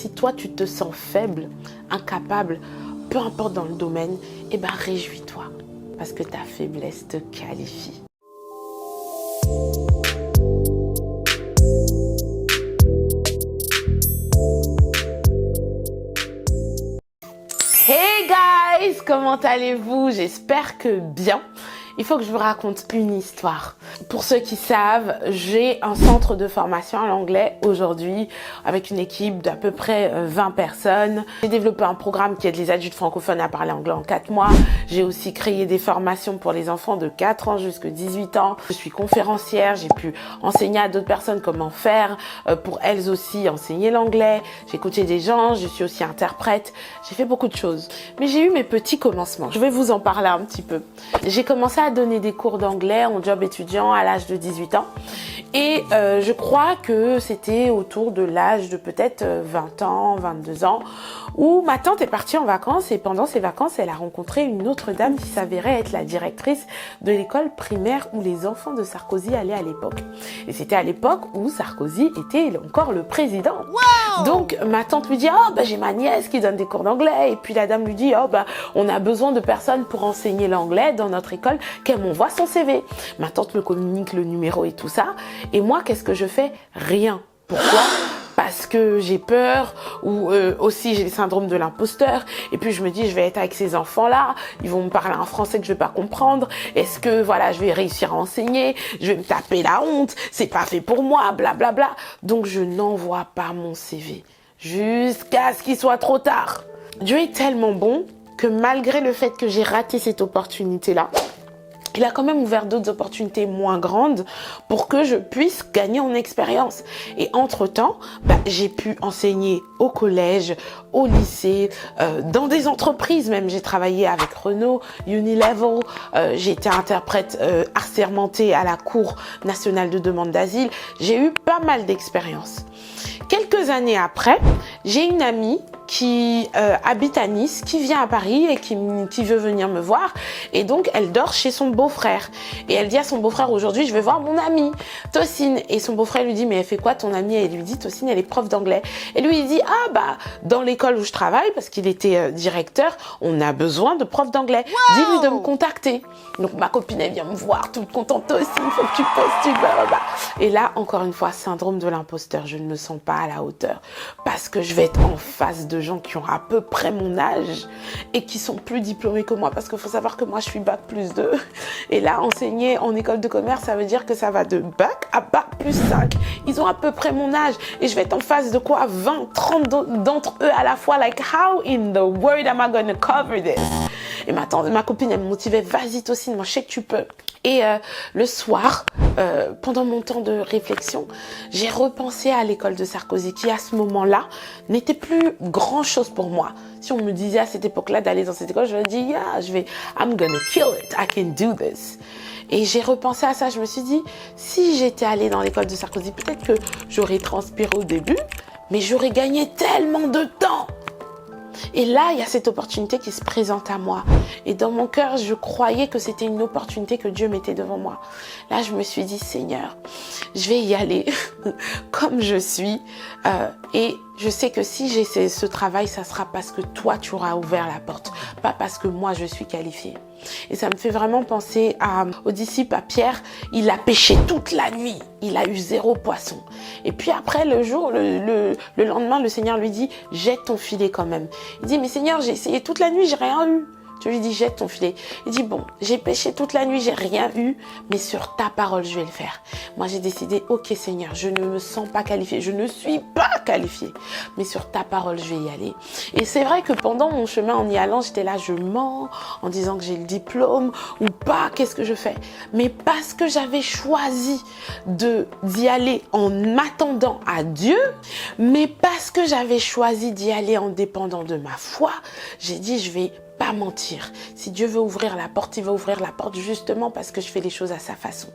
si toi tu te sens faible, incapable, peu importe dans le domaine, eh ben réjouis-toi parce que ta faiblesse te qualifie. Hey guys, comment allez-vous? J'espère que bien. Il faut que je vous raconte une histoire. Pour ceux qui savent, j'ai un centre de formation à l'anglais aujourd'hui avec une équipe d'à peu près 20 personnes. J'ai développé un programme qui aide les adultes francophones à parler anglais en 4 mois. J'ai aussi créé des formations pour les enfants de 4 ans jusqu'à 18 ans. Je suis conférencière, j'ai pu enseigner à d'autres personnes comment faire pour elles aussi enseigner l'anglais. J'ai coaché des gens, je suis aussi interprète. J'ai fait beaucoup de choses. Mais j'ai eu mes petits commencements. Je vais vous en parler un petit peu. J'ai commencé à donner des cours d'anglais en job étudiant à l'âge de 18 ans et je crois que c'était autour de l'âge de peut-être 20 ans, 22 ans où ma tante est partie en vacances et pendant ses vacances elle a rencontré une autre dame qui s'avérait être la directrice de l'école primaire où les enfants de Sarkozy allaient à l'époque. Et c'était à l'époque où Sarkozy était encore le président. Wow! Donc ma tante lui dit « Oh bah j'ai ma nièce qui donne des cours d'anglais » et puis la dame lui dit « Oh bah on a besoin de personnes pour enseigner l'anglais dans notre école, qu'elle m'envoie son CV. » Ma tante me communique le numéro et tout ça. Et moi, qu'est-ce que je fais? Rien. Pourquoi? Parce que j'ai peur ou aussi j'ai le syndrome de l'imposteur et puis je me dis je vais être avec ces enfants-là, ils vont me parler un français que je vais pas comprendre, est-ce que voilà je vais réussir à enseigner, je vais me taper la honte, c'est pas fait pour moi, blablabla. Bla bla. Donc je n'envoie pas mon CV jusqu'à ce qu'il soit trop tard. Dieu est tellement bon que malgré le fait que j'ai raté cette opportunité-là, il a quand même ouvert d'autres opportunités moins grandes pour que je puisse gagner en expérience. Et entre-temps, j'ai pu enseigner au collège, au lycée, dans des entreprises même. J'ai travaillé avec Renault, Unilever, j'ai été interprète assermentée à la Cour nationale de demande d'asile. J'ai eu pas mal d'expériences. Quelques années après, j'ai une amie qui habite à Nice, qui vient à Paris et qui veut venir me voir. Et donc, elle dort chez son beau-frère. Et elle dit à son beau-frère, aujourd'hui, je vais voir mon amie, Tocine. Et son beau-frère lui dit, mais elle fait quoi ton amie? Et elle lui dit, Tocine, elle est prof d'anglais. Et lui, il dit, ah bah, dans l'école où je travaille, parce qu'il était directeur, on a besoin de profs d'anglais. Wow! Dis-lui de me contacter. Donc, ma copine, elle vient me voir, toute contente, Tocine, faut que tu postules, blablabla. Et là, encore une fois, syndrome de l'imposteur. Je ne me sens pas à la hauteur. Parce que je vais être en face de gens qui ont à peu près mon âge et qui sont plus diplômés que moi parce qu'il faut savoir que moi je suis bac+2 et là enseigner en école de commerce ça veut dire que ça va de bac à bac+5. Ils ont à peu près mon âge et je vais être en face de quoi 20, 30 d'entre eux à la fois, like how in the world am I gonna cover this? Et ma copine elle me motivait, vas-y Tocine, moi je sais que tu peux. Et le soir, pendant mon temps de réflexion, j'ai repensé à l'école de Sarkozy qui, à ce moment-là, n'était plus grand-chose pour moi. Si on me disait à cette époque-là d'aller dans cette école, je me dis, yeah, I'm gonna kill it, I can do this. Et j'ai repensé à ça, je me suis dit, si j'étais allée dans l'école de Sarkozy, peut-être que j'aurais transpiré au début, mais j'aurais gagné tellement de temps. Et là, il y a cette opportunité qui se présente à moi. Et dans mon cœur, je croyais que c'était une opportunité que Dieu mettait devant moi. Là, je me suis dit, Seigneur, je vais y aller comme je suis. Et je sais que si j'ai ce travail, ça sera parce que toi, tu auras ouvert la porte. Pas parce que moi, je suis qualifiée. Et ça me fait vraiment penser au disciple, à Pierre. Il a pêché toute la nuit. Il a eu 0 poisson. Et puis après, le lendemain, le Seigneur lui dit, jette ton filet quand même. Il dit, mais Seigneur, j'ai essayé toute la nuit, j'ai rien eu. Je lui dis, jette ton filet. Il dit, bon, j'ai pêché toute la nuit, j'ai rien eu, mais sur ta parole, je vais le faire. Moi, j'ai décidé, ok Seigneur, je ne me sens pas qualifiée, je ne suis pas qualifiée, mais sur ta parole, je vais y aller. Et c'est vrai que pendant mon chemin en y allant, j'étais là, je mens en disant que j'ai le diplôme ou pas, qu'est-ce que je fais? Mais parce que j'avais choisi d'y aller en m'attendant à Dieu, mais parce que j'avais choisi d'y aller en dépendant de ma foi, j'ai dit, je vais pas mentir. Si Dieu veut ouvrir la porte, il va ouvrir la porte justement parce que je fais les choses à sa façon.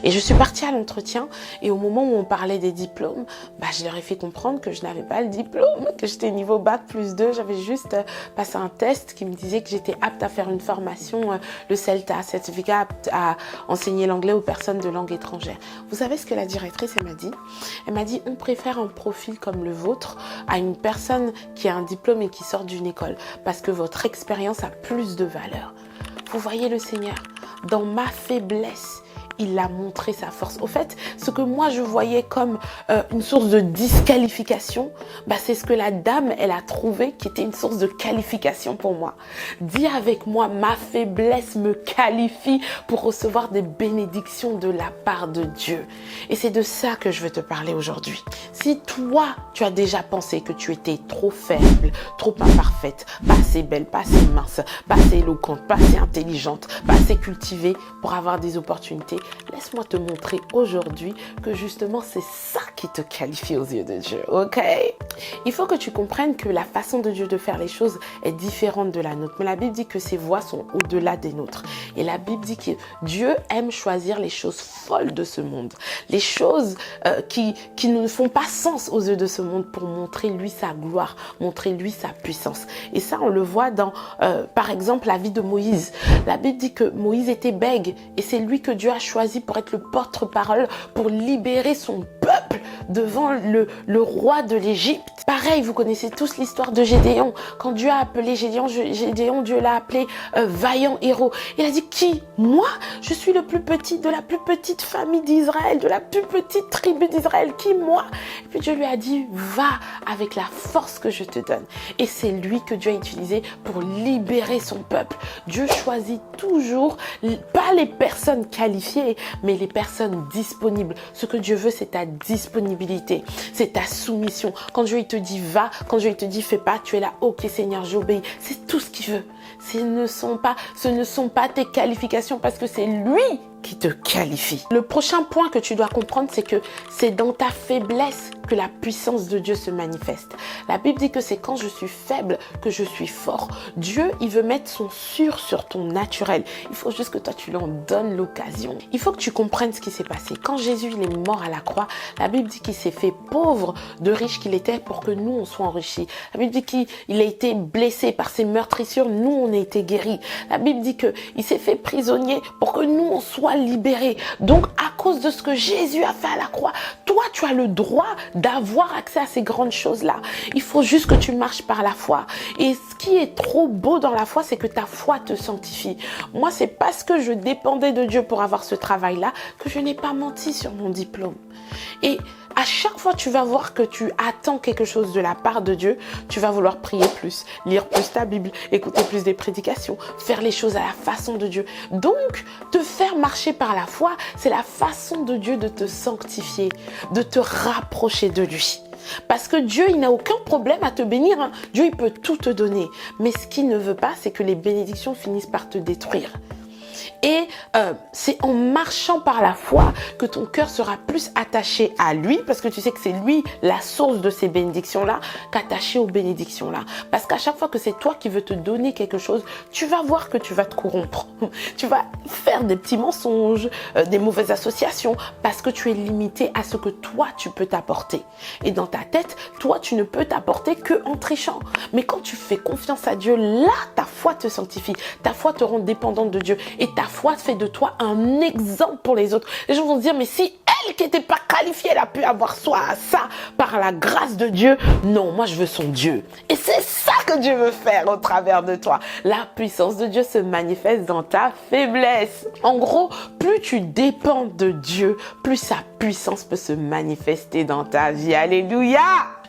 Et je suis partie à l'entretien et au moment où on parlait des diplômes, je leur ai fait comprendre que je n'avais pas le diplôme, que j'étais niveau bac+2. J'avais juste passé un test qui me disait que j'étais apte à faire une formation, le CELTA, certificat apte à enseigner l'anglais aux personnes de langue étrangère. Vous savez ce que la directrice, elle m'a dit? Elle m'a dit, on préfère un profil comme le vôtre à une personne qui a un diplôme et qui sort d'une école parce que votre expérience a plus de valeur. Vous voyez le Seigneur, dans ma faiblesse, il a montré sa force. Au fait, ce que moi je voyais comme une source de disqualification, c'est ce que la dame, elle a trouvé qui était une source de qualification pour moi. Dis avec moi, ma faiblesse me qualifie pour recevoir des bénédictions de la part de Dieu. Et c'est de ça que je veux te parler aujourd'hui. Si toi, tu as déjà pensé que tu étais trop faible, trop imparfaite, pas assez belle, pas assez mince, pas assez éloquente, pas assez intelligente, pas assez cultivée pour avoir des opportunités, laisse-moi te montrer aujourd'hui que justement c'est ça qui te qualifie aux yeux de Dieu, ok? Il faut que tu comprennes que la façon de Dieu de faire les choses est différente de la nôtre. Mais la Bible dit que ses voies sont au-delà des nôtres. Et la Bible dit que Dieu aime choisir les choses folles de ce monde. Les choses qui ne font pas sens aux yeux de ce monde pour montrer lui sa gloire, montrer lui sa puissance. Et ça, on le voit dans, par exemple, la vie de Moïse. La Bible dit que Moïse était bègue et c'est lui que Dieu a choisi pour être le porte-parole, pour libérer son peuple devant le roi de l'Égypte. Pareil, vous connaissez tous l'histoire de Gédéon. Quand Dieu a appelé Gédéon, Dieu l'a appelé vaillant héros. Il a dit, qui? Moi? Je suis le plus petit de la plus petite famille d'Israël, de la plus petite tribu d'Israël. Qui? Moi? Et puis Dieu lui a dit, va avec la force que je te donne. Et c'est lui que Dieu a utilisé pour libérer son peuple. Dieu choisit toujours, pas les personnes qualifiées, mais les personnes disponibles. Ce que Dieu veut, c'est ta disponibilité, c'est ta soumission. Quand Dieu il te dit va, quand Dieu il te dit fais pas, tu es là, ok Seigneur, j'obéis. C'est tout ce qu'il veut. Ce ne sont pas tes qualifications parce que c'est lui qui te qualifie. Le prochain point que tu dois comprendre, c'est que c'est dans ta faiblesse que la puissance de Dieu se manifeste. La Bible dit que c'est quand je suis faible que je suis fort. Dieu, il veut mettre son sur ton naturel. Il faut juste que toi, tu lui en donnes l'occasion. Il faut que tu comprennes ce qui s'est passé. Quand Jésus, il est mort à la croix, la Bible dit qu'il s'est fait pauvre de riche qu'il était pour que nous, on soit enrichis. La Bible dit qu'il a été blessé par ses meurtrissures, nous, on a été guéris. La Bible dit qu'il s'est fait prisonnier pour que nous, on soit libérés. Donc, à cause de ce que Jésus a fait à la croix, toi, tu as le droit d'avoir accès à ces grandes choses-là. Il faut juste que tu marches par la foi. Et ce qui est trop beau dans la foi, c'est que ta foi te sanctifie. Moi, c'est parce que je dépendais de Dieu pour avoir ce travail-là que je n'ai pas menti sur mon diplôme. Et à chaque fois, tu vas voir que tu attends quelque chose de la part de Dieu, tu vas vouloir prier plus, lire plus ta Bible, écouter plus des prédications, faire les choses à la façon de Dieu. Donc, te faire marcher par la foi, c'est la façon de Dieu de te sanctifier, de te rapprocher de lui. Parce que Dieu, il n'a aucun problème à te bénir. Hein. Dieu, il peut tout te donner. Mais ce qu'il ne veut pas, c'est que les bénédictions finissent par te détruire. Et c'est en marchant par la foi que ton cœur sera plus attaché à lui, parce que tu sais que c'est lui la source de ces bénédictions-là, qu'attaché aux bénédictions-là. Parce qu'à chaque fois que c'est toi qui veux te donner quelque chose, tu vas voir que tu vas te corrompre. Tu vas faire des petits mensonges, des mauvaises associations, parce que tu es limité à ce que toi, tu peux t'apporter. Et dans ta tête, toi, tu ne peux t'apporter qu'en trichant. Mais quand tu fais confiance à Dieu, là, ta foi te sanctifie. Ta foi te rend dépendante de Dieu. Et ta foi fait de toi un exemple pour les autres. Les gens vont se dire, mais si elle qui n'était pas qualifiée, elle a pu avoir ça par la grâce de Dieu. Non, moi je veux son Dieu. Et c'est ça que Dieu veut faire au travers de toi. La puissance de Dieu se manifeste dans ta faiblesse. En gros, plus tu dépends de Dieu, plus sa puissance peut se manifester dans ta vie. Alléluia!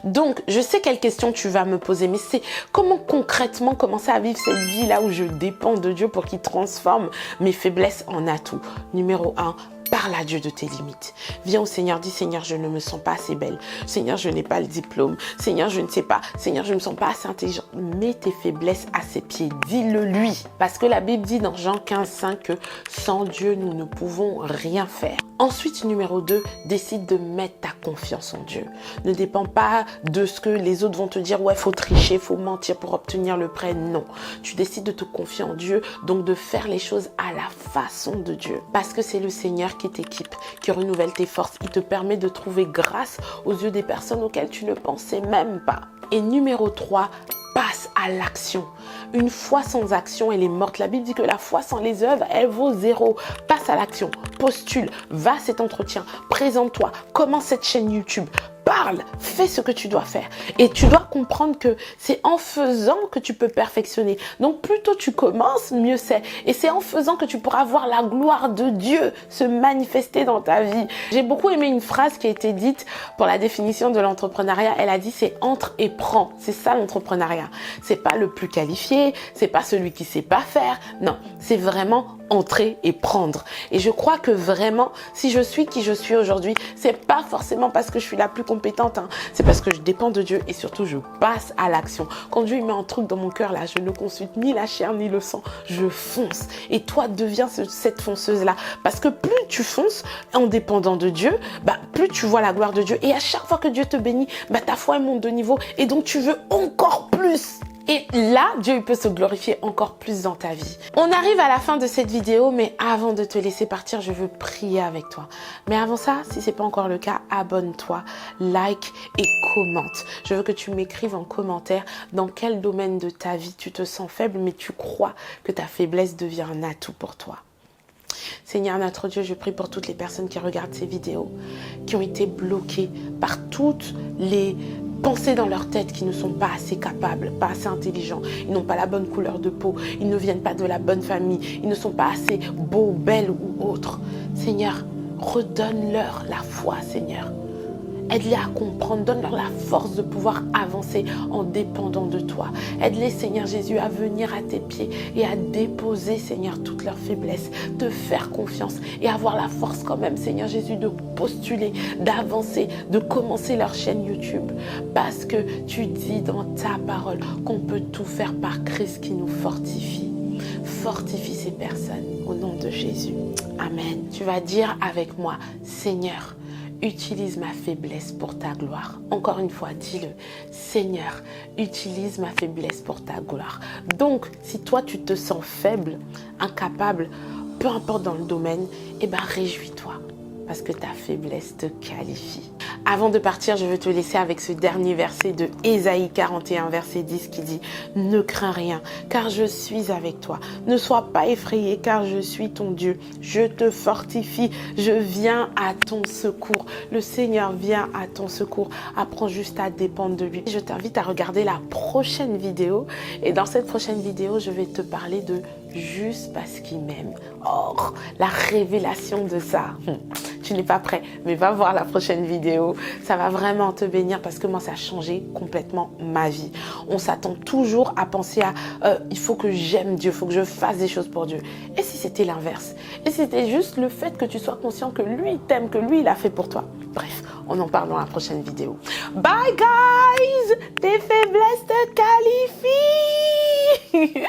Donc, je sais quelle question tu vas me poser, mais c'est comment concrètement commencer à vivre cette vie-là où je dépends de Dieu pour qu'il transforme mes faiblesses en atouts. Numéro 1, parle à Dieu de tes limites. Viens au Seigneur, dis Seigneur, je ne me sens pas assez belle. Seigneur, je n'ai pas le diplôme. Seigneur, je ne sais pas. Seigneur, je ne me sens pas assez intelligente. Mets tes faiblesses à ses pieds. Dis-le lui. Parce que la Bible dit dans Jean 15, 5 que sans Dieu, nous ne pouvons rien faire. Ensuite, numéro 2, décide de mettre ta confiance en Dieu. Ne dépend pas de ce que les autres vont te dire, ouais, faut tricher, faut mentir pour obtenir le prêt. Non, tu décides de te confier en Dieu, donc de faire les choses à la façon de Dieu. Parce que c'est le Seigneur qui t'équipe, qui renouvelle tes forces. Il te permet de trouver grâce aux yeux des personnes auxquelles tu ne pensais même pas. Et numéro 3, passe à l'action. Une foi sans action, elle est morte. La Bible dit que la foi sans les œuvres, elle vaut 0. Passe à l'action, postule, va à cet entretien, présente-toi, commence cette chaîne YouTube. Parle, fais ce que tu dois faire. Et tu dois comprendre que c'est en faisant que tu peux perfectionner. Donc, plus tôt tu commences, mieux c'est. Et c'est en faisant que tu pourras voir la gloire de Dieu se manifester dans ta vie. J'ai beaucoup aimé une phrase qui a été dite pour la définition de l'entrepreneuriat. Elle a dit, c'est entre et prends. C'est ça l'entrepreneuriat. C'est pas le plus qualifié, c'est pas celui qui sait pas faire. Non, c'est vraiment entrer et prendre. Et je crois que vraiment, si je suis qui je suis aujourd'hui, c'est pas forcément parce que je suis la plus compétente, hein. C'est parce que je dépends de Dieu et surtout je passe à l'action. Quand Dieu met un truc dans mon cœur là, je ne consulte ni la chair ni le sang, je fonce. Et toi, deviens cette fonceuse là, parce que plus tu fonces en dépendant de Dieu, plus tu vois la gloire de Dieu. Et à chaque fois que Dieu te bénit, ta foi monte de niveau et donc tu veux encore plus. Et là, Dieu peut se glorifier encore plus dans ta vie. On arrive à la fin de cette vidéo, mais avant de te laisser partir, je veux prier avec toi. Mais avant ça, si ce n'est pas encore le cas, abonne-toi, like et commente. Je veux que tu m'écrives en commentaire dans quel domaine de ta vie tu te sens faible, mais tu crois que ta faiblesse devient un atout pour toi. Seigneur notre Dieu, je prie pour toutes les personnes qui regardent ces vidéos, qui ont été bloquées par toutes les pensées dans leur tête qui ne sont pas assez capables, pas assez intelligents. Ils n'ont pas la bonne couleur de peau, ils ne viennent pas de la bonne famille, ils ne sont pas assez beaux, belles ou autres. Seigneur, redonne-leur la foi, Seigneur. Aide-les à comprendre, donne-leur la force de pouvoir avancer en dépendant de toi. Aide-les, Seigneur Jésus, à venir à tes pieds et à déposer, Seigneur, toutes leurs faiblesses, te faire confiance et avoir la force quand même, Seigneur Jésus, de postuler, d'avancer, de commencer leur chaîne YouTube. Parce que tu dis dans ta parole qu'on peut tout faire par Christ qui nous fortifie. Fortifie ces personnes au nom de Jésus. Amen. Tu vas dire avec moi, Seigneur, utilise ma faiblesse pour ta gloire. Encore une fois, dis-le. Seigneur, utilise ma faiblesse pour ta gloire. Donc, si toi, tu te sens faible, incapable, peu importe dans le domaine, réjouis-toi. Parce que ta faiblesse te qualifie. Avant de partir, je veux te laisser avec ce dernier verset de Ésaïe 41, verset 10 qui dit « Ne crains rien, car je suis avec toi. Ne sois pas effrayé, car je suis ton Dieu. Je te fortifie, je viens à ton secours. » Le Seigneur vient à ton secours. Apprends juste à dépendre de lui. Je t'invite à regarder la prochaine vidéo. Et dans cette prochaine vidéo, je vais te parler de « juste parce qu'il m'aime ». Or, la révélation de ça... Tu n'es pas prêt, mais va voir la prochaine vidéo. Ça va vraiment te bénir parce que moi, ça a changé complètement ma vie. On s'attend toujours à penser à il faut que j'aime Dieu, il faut que je fasse des choses pour Dieu. Et si c'était l'inverse? Et si c'était juste le fait que tu sois conscient que lui, il t'aime, que lui, il a fait pour toi. Bref, on en parle dans la prochaine vidéo. Bye guys! Tes faiblesses te qualifient!